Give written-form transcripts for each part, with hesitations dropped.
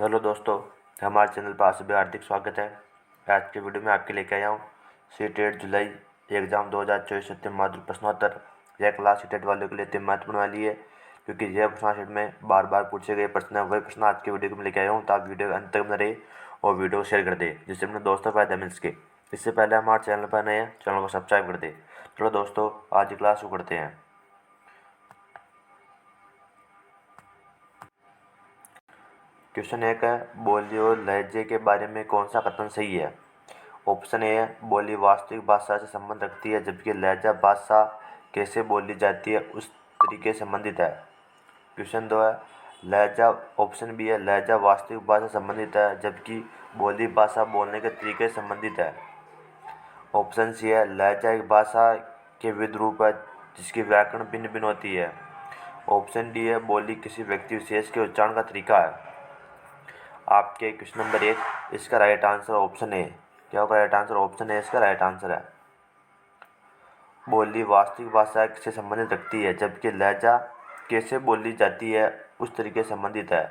Hello दोस्तों, हमारे channel पर आप सभी हार्दिक स्वागत है। आज के वीडियो में आपके लेके आया हूँ सीट 8 जुलाई एग्ज़ाम 2024 अंतिम माध्यमिक प्रश्नोत्तर। यह क्लास सीट 8 वालों के लिए अति महत्वपूर्ण वाली है, क्योंकि यह प्रश्न शीट में बार बार पूछे गए प्रश्न है। वही प्रश्न आज के वीडियो में लेके आया हूँ, तो आप वीडियो अंत तक बने रहे और वीडियो को शेयर कर दे, जिससे अपने दोस्तों को फायदा मिल सके। इससे पहले हमारे चैनल पर नए हैं, चैनल को सब्सक्राइब कर दे। चलो दोस्तों, आज की क्लास शुरू करते हैं। क्वेश्चन 1 है, बोली और लहजे के बारे में कौन सा कथन सही है। ऑप्शन ए है, बोली वास्तविक भाषा से संबंध रखती है, जबकि लहजा भाषा कैसे बोली जाती है उस तरीके से संबंधित है। क्वेश्चन 2 है, लहजा ऑप्शन बी है, लहजा वास्तविक भाषा से संबंधित है, जबकि बोली भाषा बोलने के तरीके से संबंधित है। ऑप्शन सी है, लहजा एक भाषा के विविध रूप है जिसकी व्याकरण भिन्न भिन्न होती है। ऑप्शन डी है, बोली किसी व्यक्ति विशेष के उच्चारण का तरीका है। आपके क्वेश्चन नंबर 1, इसका राइट आंसर ऑप्शन ए। क्या होगा राइट आंसर? ऑप्शन ए इसका राइट आंसर है। बोली वास्तविक भाषा से संबंधित रखती है, जबकि लहजा कैसे बोली जाती है उस तरीके से संबंधित है।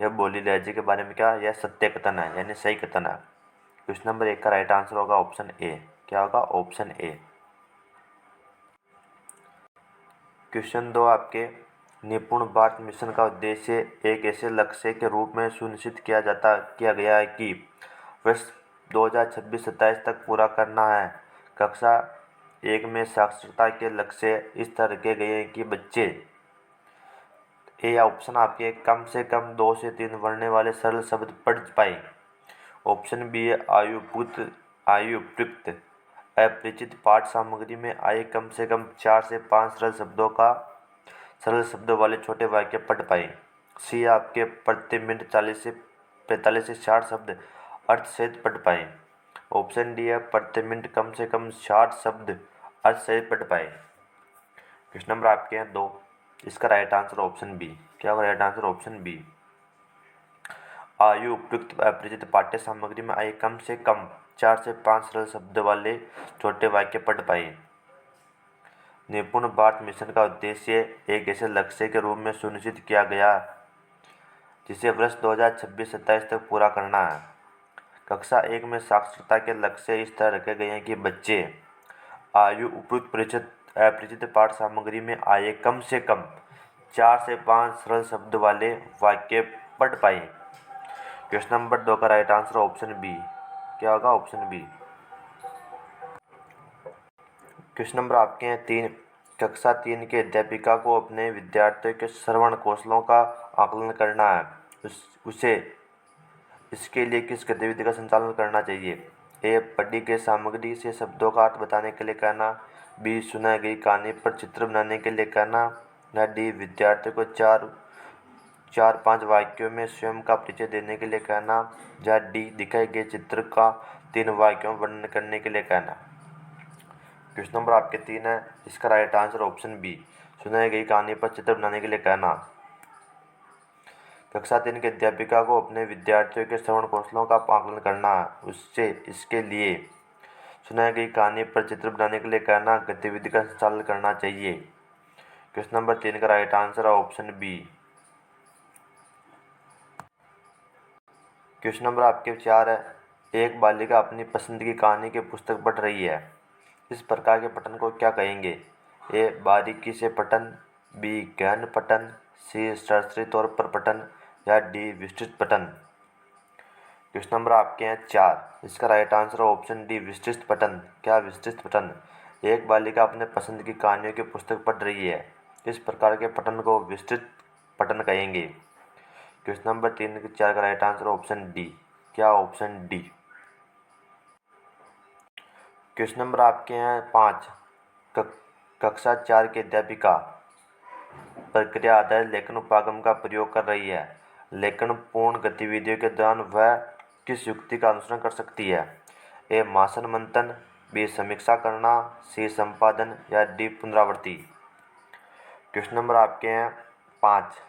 यह बोली लहजे के बारे में क्या, यह सत्य कथन है, यानी सही कथन है। क्वेश्चन नंबर 1 का राइट आंसर होगा ऑप्शन ए। क्या होगा? Option A. क्वेश्चन 2 आपके, निपुण भारत मिशन का उद्देश्य एक ऐसे लक्ष्य के रूप में सुनिश्चित किया गया है कि वर्ष 2026-27 तक पूरा करना है। कक्षा 1 में साक्षरता के लक्ष्य इस तरह रखे गए हैं कि बच्चे ए ऑप्शन आपके कम से कम 2 से 3 वर्णों वाले सरल शब्द पढ़ पाए। ऑप्शन बी है, आयु उपयुक्त अपरिचित पाठ सामग्री में आए कम से कम 4 से 5 सरल शब्दों वाले छोटे वाक्य पढ़ पाए। सी आपके प्रति मिनट 40 से 45 से 60 शब्द अर्थ सहित पढ़ पाए। ऑप्शन डी है, प्रति मिनट कम से कम 60 शब्द अर्थ सहित पढ़ पाए। क्वेश्चन नंबर आपके हैं 2, इसका राइट आंसर ऑप्शन बी। क्या होगा राइट आंसर? Option B. आयु उपयुक्त अपरिचित पाठ्य सामग्री में आए कम से कम 4 से 5 सरल शब्द वाले छोटे वाक्य पढ़ पाए। निपुण भारत मिशन का उद्देश्य एक ऐसे लक्ष्य के रूप में सुनिश्चित किया गया जिसे वर्ष 2026-27 तक पूरा करना है। कक्षा 1 में साक्षरता के लक्ष्य इस तरह रखे गए हैं कि बच्चे आयु उपयुक्त अपरिचित पाठ सामग्री में आए कम से कम 4 से 5 सरल शब्द वाले वाक्य पढ़ पाए। क्वेश्चन नंबर 2 का राइट आंसर ऑप्शन बी। क्या होगा? Option B. क्वेश्चन नंबर आपके हैं 3, कक्षा 3 के अध्यापिका को अपने विद्यार्थियों के श्रवण कौशलों का आकलन करना है। उसे इसके लिए किस गतिविधि का संचालन करना चाहिए। ए, पढ़ी गई सामग्री से शब्दों का अर्थ बताने के लिए कहना। बी, सुनाई गई कहानी पर चित्र बनाने के लिए कहना। या डी, विद्यार्थियों को 4-5 वाक्यों में स्वयं का परिचय देने के लिए कहना। या डी, दिखाए गए चित्र का 3 वाक्यों में वर्णन करने के लिए कहना। क्वेश्चन नंबर आपके 3 है, इसका राइट आंसर ऑप्शन बी, सुनाई गई कहानी पर चित्र बनाने के लिए कहना। कक्षा 3 के अध्यापिका को अपने विद्यार्थियों के श्रवण कौशलों का आकलन करना है। उससे इसके लिए सुनाई गई कहानी पर चित्र बनाने के लिए कहना गतिविधि का संचालन करना चाहिए। क्वेश्चन नंबर 3 का राइट आंसर है ऑप्शन बी। क्वेश्चन नंबर आपके 4 है, एक बालिका अपनी पसंद की कहानी की पुस्तक पढ़ रही है। इस प्रकार के पठन को क्या कहेंगे। ए, बारीकी से पठन। बी, गहन पठन। सी, शास्त्रीय तौर पर पठन। या डी, विस्तृत पठन। क्वेश्चन नंबर आपके हैं 4, इसका राइट आंसर है ऑप्शन डी, विस्तृत पठन। क्या विस्तृत पठन? एक बालिका अपने पसंद की कहानियों की पुस्तक पढ़ रही है, इस प्रकार के पठन को विस्तृत पठन कहेंगे। क्वेश्चन नंबर 3 के 4 का राइट आंसर ऑप्शन डी। क्या? Option D. क्वेश्चन नंबर आपके हैं 5, कक्षा 4 की अध्यापिका प्रक्रिया आधारित लेखन उपागम का प्रयोग कर रही है। लेखन पूर्ण गतिविधियों के दौरान वह किस युक्ति का अनुसरण कर सकती है। ए, मासन मंथन। बी, समीक्षा करना। सी, संपादन। या डी, पुनरावृत्ति। क्वेश्चन नंबर आपके हैं 5,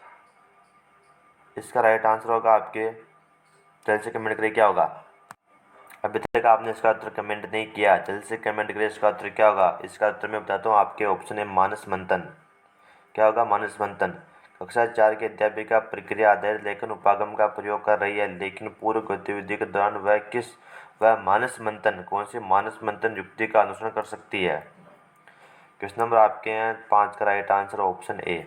इसका राइट आंसर होगा आपके, जल्द से कमेंट करिए क्या होगा। अभी तक आपने इसका उत्तर कमेंट नहीं किया, जल्द से कमेंट करिए इसका उत्तर क्या होगा। इसका उत्तर मैं बताता हूँ आपके, ऑप्शन है मानस मंथन। क्या होगा? मानस मंथन। कक्षा 4 की अध्यापिका प्रक्रिया आधारित लेखन उपागम का प्रयोग कर रही है, लेकिन पूर्व गतिविधि के दौरान वह मानस मंथन कौन सी मानस मंथन युक्ति का अनुसरण कर सकती है? क्वेश्चन नंबर आपके हैं 5 का right answer option A.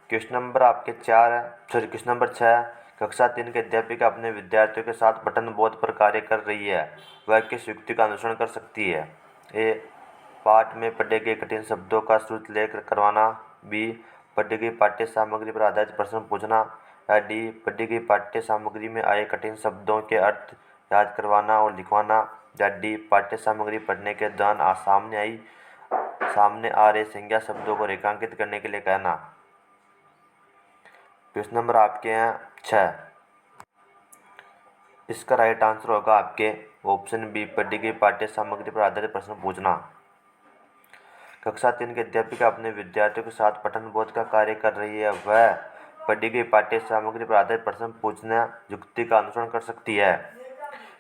Question number आपके 4 है, सॉरी क्वेश्चन नंबर 6 है। कक्षा 3 के अध्यापिका अपने विद्यार्थियों के साथ पठन बोध पर कार्य कर रही है, वह किस युक्ति का अनुसरण कर सकती है? ए, पाठ में पढ़े गए कठिन शब्दों का श्रुत लेख करवाना। बी, पढ़ी गई पाठ्य सामग्री पर आधारित प्रश्न पूछना। या डी, पढ़ी गई पाठ्य सामग्री में आए कठिन शब्दों के अर्थ याद करवाना और लिखवाना। या डी, पाठ्य सामग्री पढ़ने के दौरान सामने आ रहे संज्ञा शब्दों को रेखांकित करने के लिए कहना। क्वेश्चन नंबर आपके हैं 6। इसका राइट आंसर होगा आपके ऑप्शन बी, पढ़ी गई पाठ्य सामग्री पर आधारित प्रश्न पूछना। कक्षा 3 के अध्यापिका अपने विद्यार्थियों के साथ पठन बोध का कार्य कर रही है, वह पढ़ी गई पाठ्य सामग्री पर आधारित प्रश्न पूछना युक्ति का अनुसरण कर सकती है।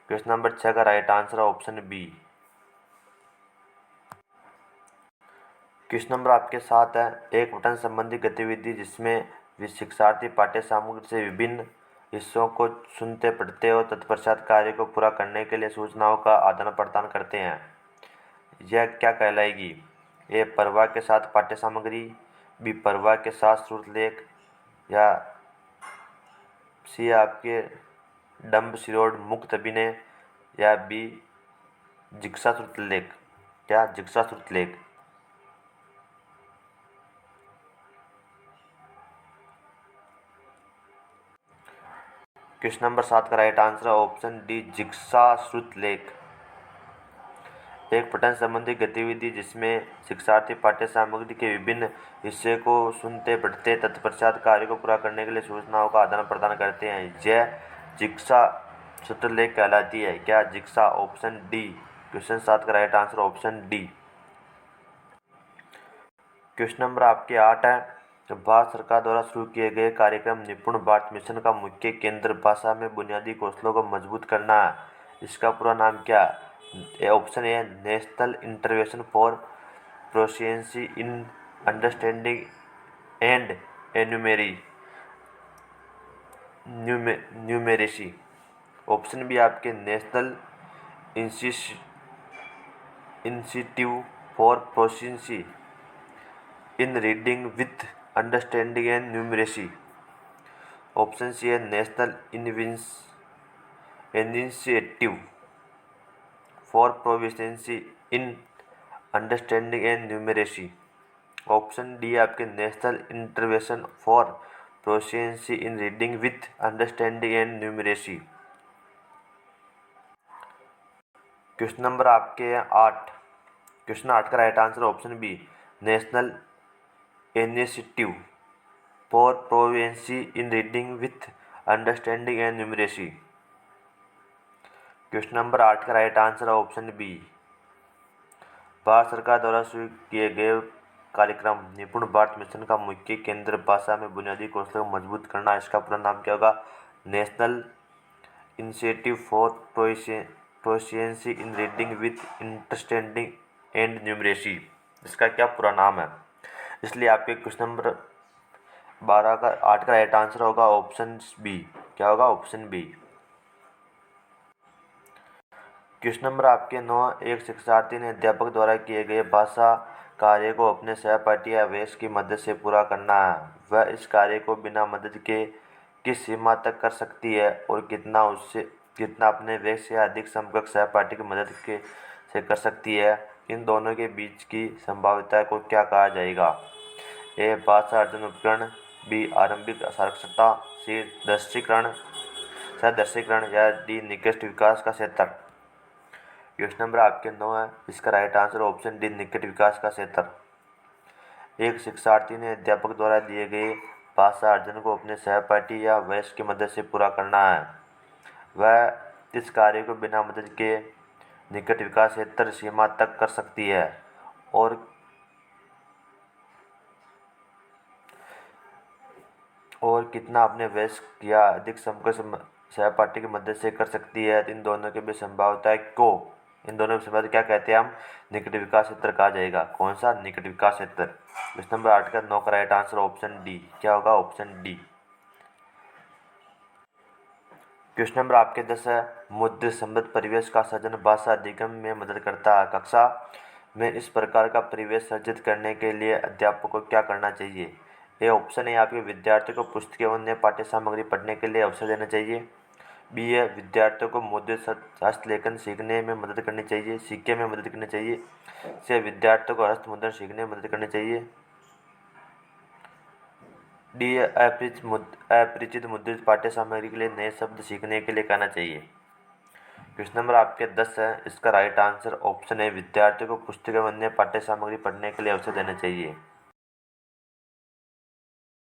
क्वेश्चन नंबर 6 का राइट आंसर है ऑप्शन बी। क्वेश्चन नंबर आपके 7 है, एक पठन संबंधी गतिविधि जिसमें शिक्षार्थी पाठ्य सामग्री से विभिन्न हिस्सों को सुनते पढ़ते और तत्पश्चात कार्य को पूरा करने के लिए सूचनाओं का आदान प्रदान करते हैं, यह क्या कहलाएगी? ए, प्रवाह के साथ पाठ्य सामग्री। बी, प्रवाह के साथ श्रुत लेख। या सी, आपके डंब शिरोड मुक्त अभिनय। या बी, जिक्सा श्रुत लेख। क्या जिक्सा श्रुत लेख? क्वेश्चन नंबर 7 का राइट आंसर है ऑप्शन डी, जिक्सा श्रुत लेख। एक पठन संबंधी गतिविधि जिसमें शिक्षार्थी पाठ्य सामग्री के विभिन्न हिस्से को सुनते पढ़ते तत्पश्चात कार्य को पूरा करने के लिए सूचनाओं का आदान प्रदान करते हैं, यह जिक्सा श्रुत लेख कहलाती है। क्या जिक्सा? Option D. क्वेश्चन 7 का right answer option D. Question number आपके 8 है, भारत सरकार द्वारा शुरू किए गए कार्यक्रम निपुण भारत मिशन का मुख्य केंद्र भाषा में बुनियादी कौशलों को मजबूत करना है, इसका पूरा नाम क्या है? Option A, national intervention for proficiency in understanding and numeracy. Option B आपके national institute for proficiency in reading with understanding and numeracy. Option C है national initiative for proficiency in understanding and numeracy. Option D आपके national intervention for proficiency in reading with understanding and numeracy. Question number आपके 8। Question 8 का right answer option B, national initiative for proficiency in reading with understanding and numeracy. Question number 8 का right answer है option B, Bharat सरकार द्वारा शुरू किए गए कार्यक्रम निपुण भारत मिशन का मुख्य केंद्र भाषा में बुनियादी कौशलों को मजबूत करना, इसका पूरा नाम क्या होगा? National institute for proficiency in reading with understanding and numeracy, इसका क्या पूरा नाम है? इसलिए आपके क्वेश्चन नंबर 8 का राइट आंसर होगा ऑप्शन बी। क्या होगा? Option B. क्वेश्चन नंबर आपके 9, एक शिक्षार्थी ने अध्यापक द्वारा किए गए भाषा कार्य को अपने सहपाठी या अवयस की मदद से पूरा करना है, वह इस कार्य को बिना मदद के किस सीमा तक कर सकती है और कितना अपने व्यक्ति या अधिक समकक्ष सहपाठी की मदद से कर सकती है? इन दोनों के बीच की संभाव्यता को क्या कहा जाएगा? ए, भाषा अर्जन उपकरण। बी, आरंभिक साक्षरता। सी, सदृशीकरण। या डी, निकृष्ट विकास का क्षेत्र। क्वेश्चन नंबर आपके 9 है, इसका राइट आंसर ऑप्शन डी, निकट विकास का क्षेत्र। एक शिक्षार्थी ने अध्यापक द्वारा दिए गए भाषा अर्जन को अपने सहपाठी या वयस्क की मदद से पूरा करना है, वह इस कार्य को बिना मदद के निकट विकास क्षेत्र सीमा तक कर सकती है और कितना अपने वयस्क या अधिक समकक्ष सहपाठी की मदद से कर सकती है? इन दोनों के बीच संभाव्यता को इन दोनों के बाद क्या कहते हैं हम, निकट विकास क्षेत्र कहा जाएगा। कौन सा, निकट विकास क्षेत्र। क्वेश्चन नंबर 8 का 9 का राइट आंसर ऑप्शन डी, क्या होगा, ऑप्शन डी। क्वेश्चन नंबर आपके 10 है, मुद्रित संबद्ध परिवेश का सर्जन भाषा अधिगम में मदद करता है। कक्षा में इस प्रकार का परिवेश सर्जित करने के लिए अध्यापक को क्या करना चाहिए। ए ऑप्शन है आपके विद्यार्थियों को पुस्तकें एवं अन्य पाठ्य सामग्री पढ़ने के लिए अवसर देना चाहिए। बी है विद्यार्थियों को मुद्रित हस्तलेखन सीखने में मदद करनी चाहिए, सीखने में मदद करनी चाहिए। सी विद्यार्थियों को हस्तमुद्रण सीखने में मदद करनी चाहिए। डी अपरिचित मुद्रित पाठ्य सामग्री के लिए नए शब्द सीखने के लिए कहना चाहिए। क्वेश्चन नंबर आपके 10 है, इसका राइट आंसर ऑप्शन है विद्यार्थियों को पुस्तकें एवं अन्य पाठ्य सामग्री पढ़ने के लिए अवसर देना चाहिए।